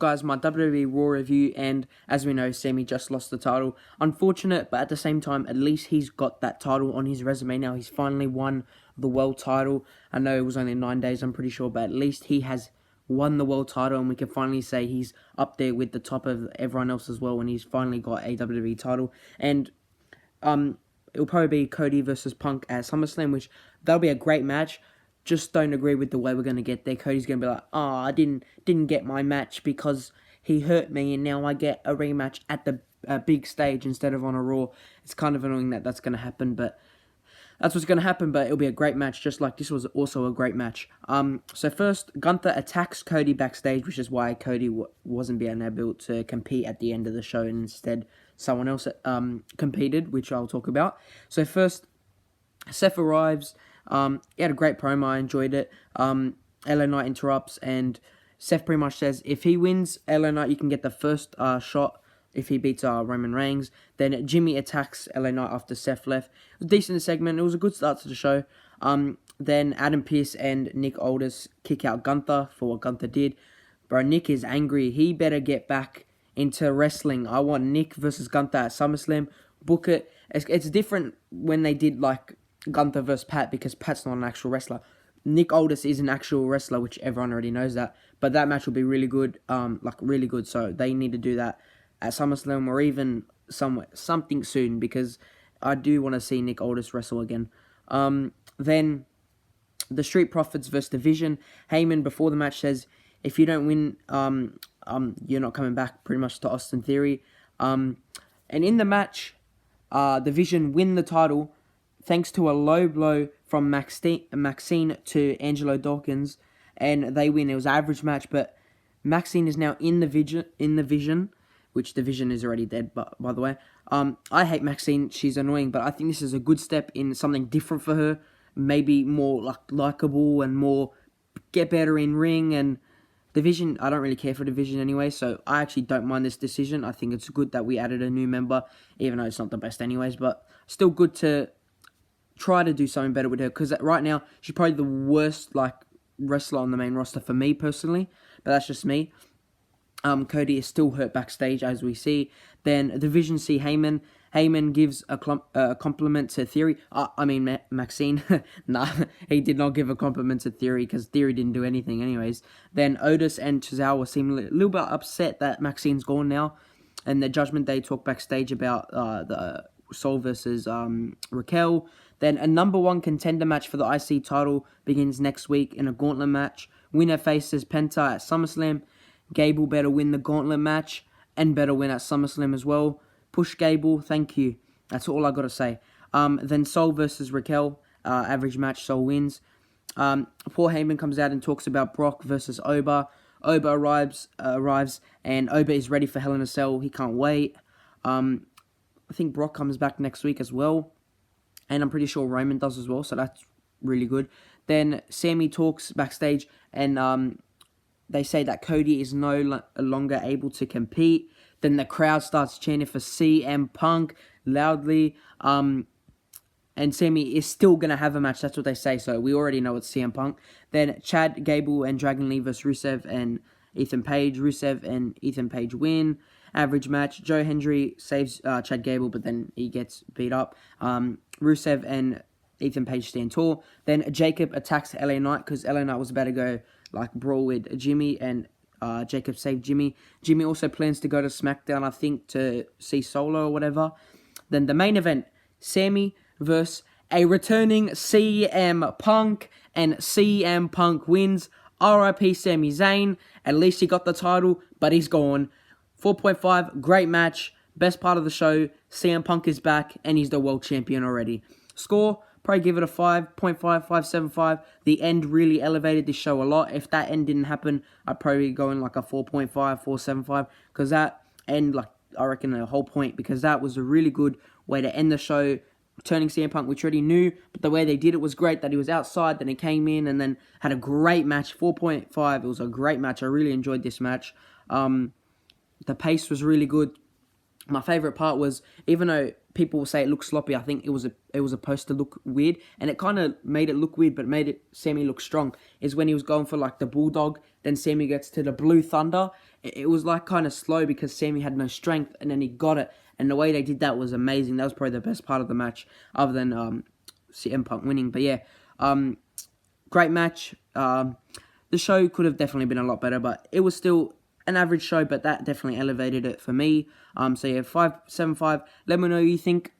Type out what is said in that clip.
Guys, my WWE Raw review, and as we know, Sammy just lost the title. Unfortunate, but at the same time, at least he's got that title on his resume now. He's finally won the world title. I know it was only 9 days, I'm pretty sure, but at least he has won the world title, and we can finally say he's up there with the top of everyone else as well, and he's finally got a WWE title. And it'll probably be Cody versus Punk at SummerSlam, which that'll be a great match. Just don't agree with the way we're going to get there. Cody's going to be like, I didn't get my match because he hurt me, and now I get a rematch at the big stage instead of on a Raw. It's kind of annoying that that's going to happen, but that's what's going to happen, but it'll be a great match, just like this was also a great match. So first, Gunther attacks Cody backstage, which is why Cody wasn't being able to compete at the end of the show, and instead someone else competed, which I'll talk about. So first, Seth arrives. He had a great promo. I enjoyed it. LA Knight interrupts, and Seth pretty much says, if he wins, LA Knight, you can get the first shot if he beats Roman Reigns. Then Jimmy attacks LA Knight after Seth left. It was a decent segment. It was a good start to the show. Then Adam Pearce and Nick Aldis kick out Gunther for what Gunther did. Bro, Nick is angry. He better get back into wrestling. I want Nick versus Gunther at SummerSlam. Book it. It's different when they did like Gunther versus Pat, because Pat's not an actual wrestler. Nick Aldis is an actual wrestler, which everyone already knows that. But that match will be really good, really good. So they need to do that at SummerSlam, or even something soon, because I do want to see Nick Aldis wrestle again. Then the Street Profits versus Division. Heyman before the match says, if you don't win, you're not coming back, pretty much to Austin Theory. And in the match, Division win the title thanks to a low blow from Maxine to Angelo Dawkins, and they win. It was an average match, but Maxine is now in the Vision, which Division is already dead, by the way. I hate Maxine. She's annoying, but I think this is a good step in something different for her. Maybe more likable and more get better in ring. And Division, I don't really care for Division anyway, so I actually don't mind this decision. I think it's good that we added a new member, even though it's not the best anyways, but still good to try to do something better with her, because right now she's probably the worst wrestler on the main roster for me personally, but that's just me. Cody is still hurt backstage, as we see. Then Division see Heyman. Heyman gives a compliment to Theory. Maxine. Nah, he did not give a compliment to Theory, because Theory didn't do anything anyways. Then Otis and Tozawa seem a little bit upset that Maxine's gone now. And the Judgment Day talk backstage about the Soul versus Raquel. Then a number one contender match for the IC title begins next week in a gauntlet match. Winner faces Penta at SummerSlam. Gable better win the gauntlet match and better win at SummerSlam as well. Push Gable, thank you. That's all I got to say. Then Soul versus Raquel, average match, Soul wins. Paul Heyman comes out and talks about Brock versus Oba. Oba arrives and Oba is ready for Hell in a Cell. He can't wait. I think Brock comes back next week as well. And I'm pretty sure Roman does as well, so that's really good. Then Sammy talks backstage, and they say that Cody is no longer able to compete. Then the crowd starts chanting for CM Punk loudly. And Sammy is still going to have a match. That's what they say, so we already know it's CM Punk. Then Chad Gable and Dragon Lee versus Rusev and Ethan Page. Rusev and Ethan Page win. Average match. Joe Hendry saves Chad Gable, but then he gets beat up. Rusev and Ethan Page stand tall. Then Jacob attacks LA Knight, because LA Knight was about to go brawl with Jimmy, and Jacob saved Jimmy. Jimmy also plans to go to SmackDown, I think, to see Solo or whatever. Then the main event, Sammy versus a returning CM Punk, and CM Punk wins. RIP Sami Zayn. At least he got the title, but he's gone. 4.5, great match. Best part of the show, CM Punk is back, and he's the world champion already. Score, probably give it a 5.5, 5.75. The end really elevated this show a lot. If that end didn't happen, I'd probably go in a 4.5, 4.75. Because that end, I reckon the whole point, because that was a really good way to end the show. Turning CM Punk, which already knew, but the way they did it was great, that he was outside, then he came in, and then had a great match. 4.5, it was a great match. I really enjoyed this match. The pace was really good. My favourite part was, even though people will say it looks sloppy. I think it was supposed to look weird, and it kind of made it look weird, but made it Sammy look strong. Is when he was going for like the bulldog, then Sammy gets to the blue thunder. It was like kind of slow because Sammy had no strength, and then he got it. And the way they did that was amazing. That was probably the best part of the match, other than CM Punk winning. But yeah, great match. The show could have definitely been a lot better, but it was still an average show, but that definitely elevated it for me. So yeah, 575. Let me know what you think.